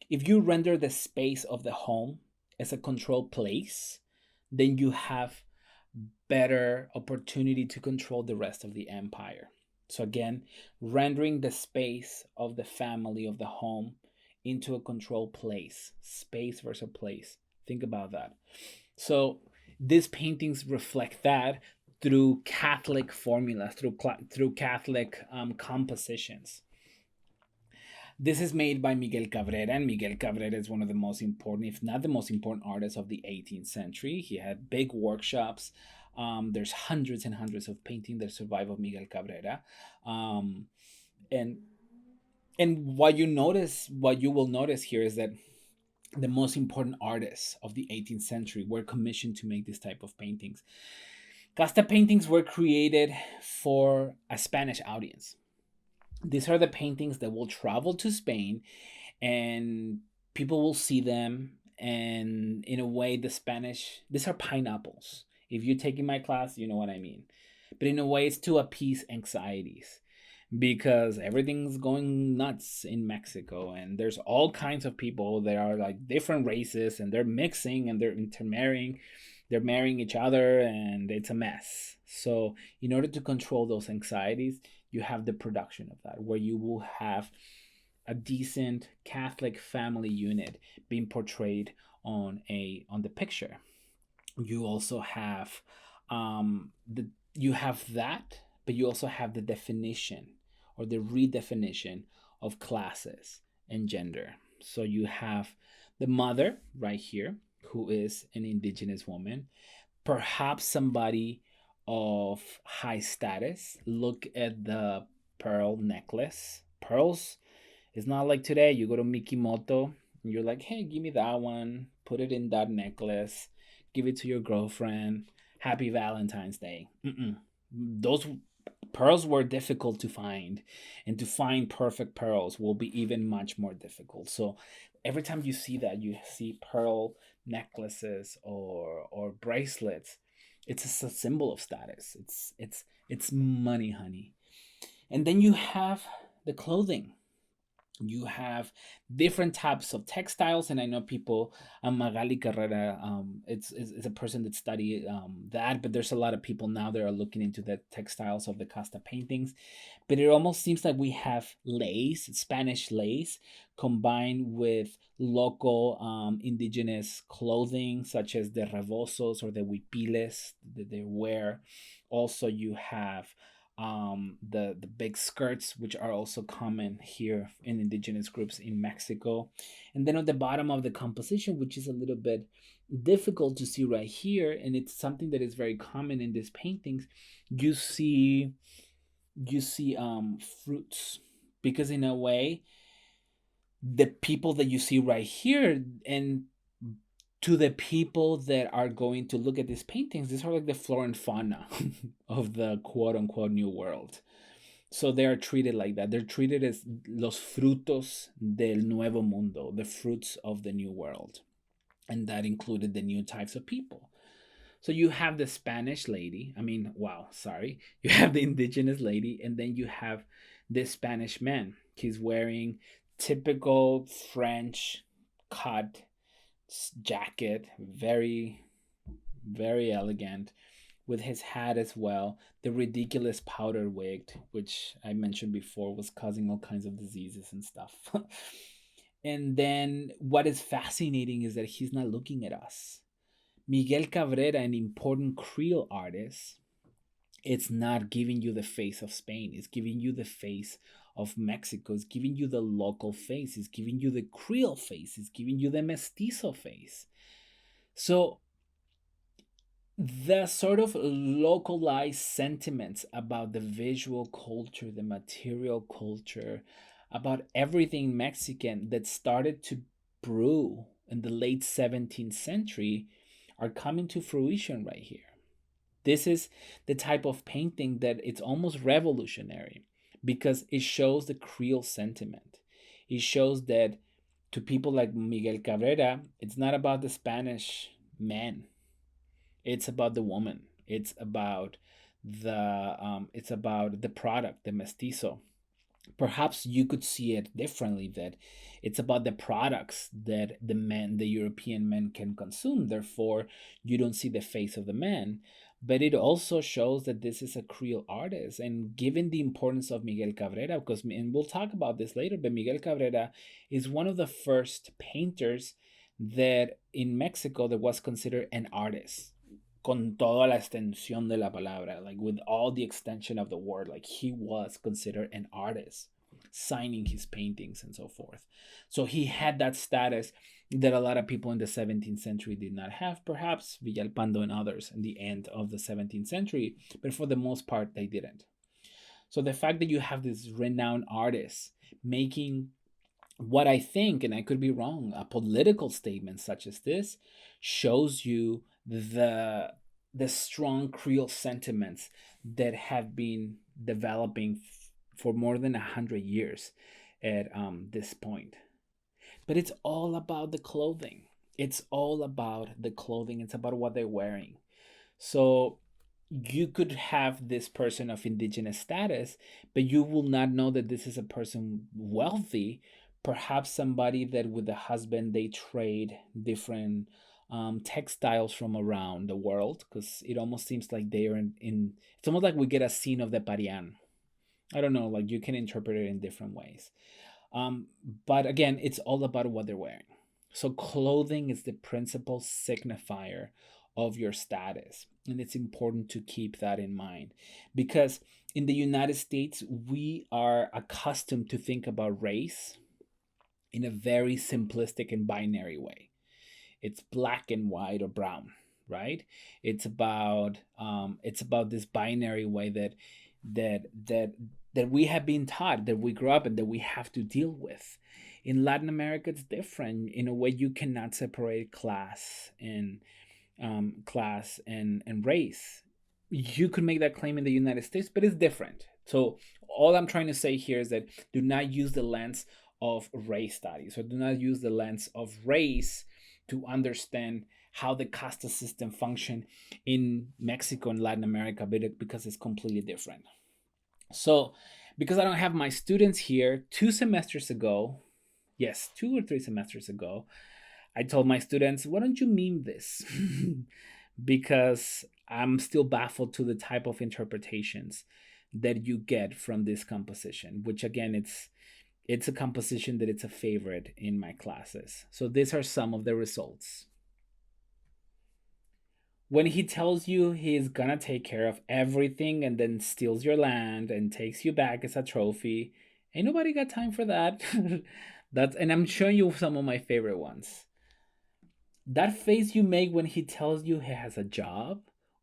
if you render the space of the home as a controlled place, then you have better opportunity to control the rest of the empire. So again, rendering the space of the family, of the home, into a controlled place, space versus place. Think about that. So these paintings reflect that through Catholic formulas, through Catholic compositions. This is made by Miguel Cabrera, and Miguel Cabrera is one of the most important, if not the most important, artists of the 18th century. He had big workshops. There's hundreds and hundreds of paintings that survive of Miguel Cabrera, and what you will notice here is that the most important artists of the 18th century were commissioned to make this type of paintings. Casta paintings were created for a Spanish audience. These are the paintings that will travel to Spain, and people will see them. And in a way, these are pineapples. If you're taking my class, you know what I mean. But in a way, it's to appease anxieties, because everything's going nuts in Mexico, and there's all kinds of people that are like different races, and they're mixing and they're intermarrying, they're marrying each other, and it's a mess. So in order to control those anxieties, you have the production of that, where you will have a decent Catholic family unit being portrayed on the picture. You also have you have that, but you also have the definition or the redefinition of classes and gender. So you have the mother right here, who is an indigenous woman, perhaps somebody of high status. Look at the pearl necklace. Pearls, it's not like today you go to Mikimoto and you're like, hey, give me that one, put it in that necklace, give it to your girlfriend, happy Valentine's Day. Those pearls were difficult to find, and to find perfect pearls will be even much more difficult. So every time you see that, you see pearl necklaces or bracelets, it's a symbol of status. It's money, honey. And then you have the clothing. You have different types of textiles, and I know people, Magali Carrera, it's a person that studied that, but there's a lot of people now that are looking into the textiles of the Casta paintings. But it almost seems like we have lace, Spanish lace, combined with local indigenous clothing, such as the rebosos or the huipiles that they wear. Also, you have the big skirts, which are also common here in indigenous groups in Mexico. And then on the bottom of the composition, which is a little bit difficult to see right here, and it's something that is very common in these paintings, you see fruits, because in a way, the people that you see right here, and to the people that are going to look at these paintings, these are like the flora and fauna of the quote unquote new world. So they are treated like that. They're treated as los frutos del nuevo mundo, the fruits of the new world. And that included the new types of people. So you have the Spanish lady. You have the indigenous lady, and then you have the Spanish man. He's wearing typical French cut jacket, very, very elegant, with his hat as well, the ridiculous powder wig, which I mentioned before was causing all kinds of diseases and stuff. And then what is fascinating is that he's not looking at us. Miguel Cabrera, an important Creole artist, it's not giving you the face of Spain, it's giving you the face of Mexico. It's giving you the local face, it's giving you the Creole face, it's giving you the mestizo face. So the sort of localized sentiments about the visual culture, the material culture, about everything Mexican that started to brew in the late 17th century are coming to fruition right here. This is the type of painting that it's almost revolutionary because it shows the Creole sentiment. It shows that to people like Miguel Cabrera, it's not about the Spanish man, it's about the woman. It's about the product, the mestizo. Perhaps you could see it differently, that it's about the products that the European men can consume. Therefore, you don't see the face of the man. But it also shows that this is a Creole artist. And given the importance of Miguel Cabrera, because, and we'll talk about this later, but Miguel Cabrera is one of the first painters that in Mexico that was considered an artist, con toda la extensión de la palabra, like with all the extension of the word. Like he was considered an artist, signing his paintings and so forth. So he had that status that a lot of people in the 17th century did not have, perhaps Villalpando and others in the end of the 17th century, but for the most part, they didn't. So the fact that you have this renowned artist making what I think, and I could be wrong, a political statement such as this shows you the strong Creole sentiments that have been developing for more than 100 years at this point. But it's all about the clothing. It's all about the clothing. It's about what they're wearing. So you could have this person of indigenous status, but you will not know that this is a person wealthy. Perhaps somebody that with the husband they trade different textiles from around the world, because it almost seems like they are in it's almost like we get a scene of the Parian. I don't know, like you can interpret it in different ways. But again, it's all about what they're wearing. So clothing is the principal signifier of your status. And it's important to keep that in mind because in the United States, we are accustomed to think about race in a very simplistic and binary way. It's black and white or brown, right? It's about this binary way that we have been taught, that we grew up and that we have to deal with. In Latin America, it's different. In a way, you cannot separate class and race. You could make that claim in the United States, but it's different. So all I'm trying to say here is that do not use the lens of race studies, or do not use the lens of race to understand how the Casta system function in Mexico and Latin America, because it's completely different. So because I don't have my students here, 2 semesters ago, yes, 2 or 3 semesters ago, I told my students, why don't you meme this? Because I'm still baffled to the type of interpretations that you get from this composition, which again, it's a composition that it's a favorite in my classes. So these are some of the results. When he tells you he's gonna take care of everything and then steals your land and takes you back as a trophy, ain't nobody got time for that. And I'm showing you some of my favorite ones. That face you make when he tells you he has a job,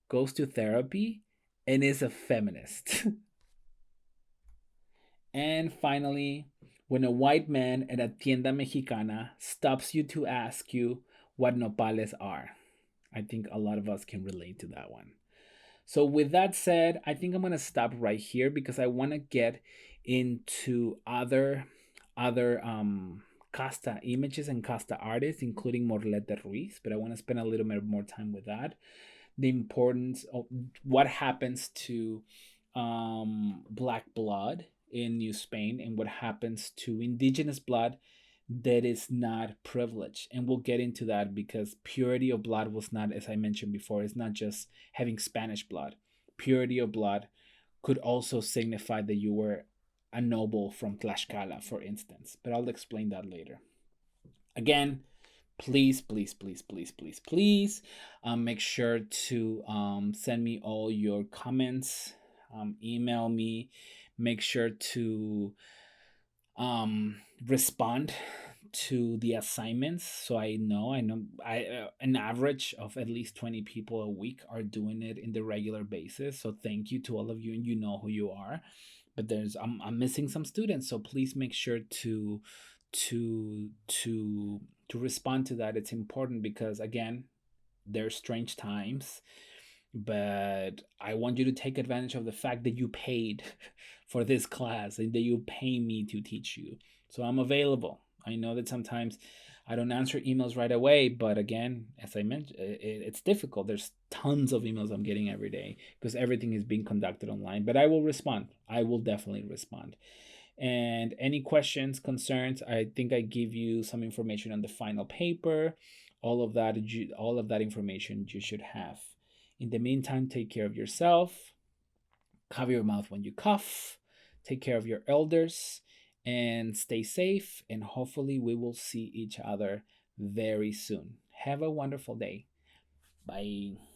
goes to therapy, and is a feminist. And finally, when a white man at a tienda mexicana stops you to ask you what nopales are. I think a lot of us can relate to that one. So with that said, I think I'm going to stop right here because I want to get into other Casta images and Casta artists, including Morlete Ruiz, but I want to spend a little bit more time with that. The importance of what happens to Black blood in New Spain and what happens to indigenous blood that is not privileged. And we'll get into that because purity of blood was not, as I mentioned before, it's not just having Spanish blood. Purity of blood could also signify that you were a noble from Tlaxcala, for instance. But I'll explain that later. Again, please make sure to send me all your comments, email me, make sure to respond to the assignments, so I know an average of at least 20 people a week are doing it in the regular basis. So thank you to all of you, and you know who you are. But I'm missing some students, so please make sure to to respond to that. It's important because, again, they're strange times, but I want you to take advantage of the fact that you paid for this class and that you pay me to teach you. So I'm available. I know that sometimes I don't answer emails right away, but again, as I mentioned, it's difficult. There's tons of emails I'm getting every day because everything is being conducted online, but I will respond. I will definitely respond. And any questions, concerns, I think I give you some information on the final paper. All of that information you should have. In the meantime, take care of yourself, cover your mouth when you cough, take care of your elders, and stay safe. And hopefully, we will see each other very soon. Have a wonderful day. Bye.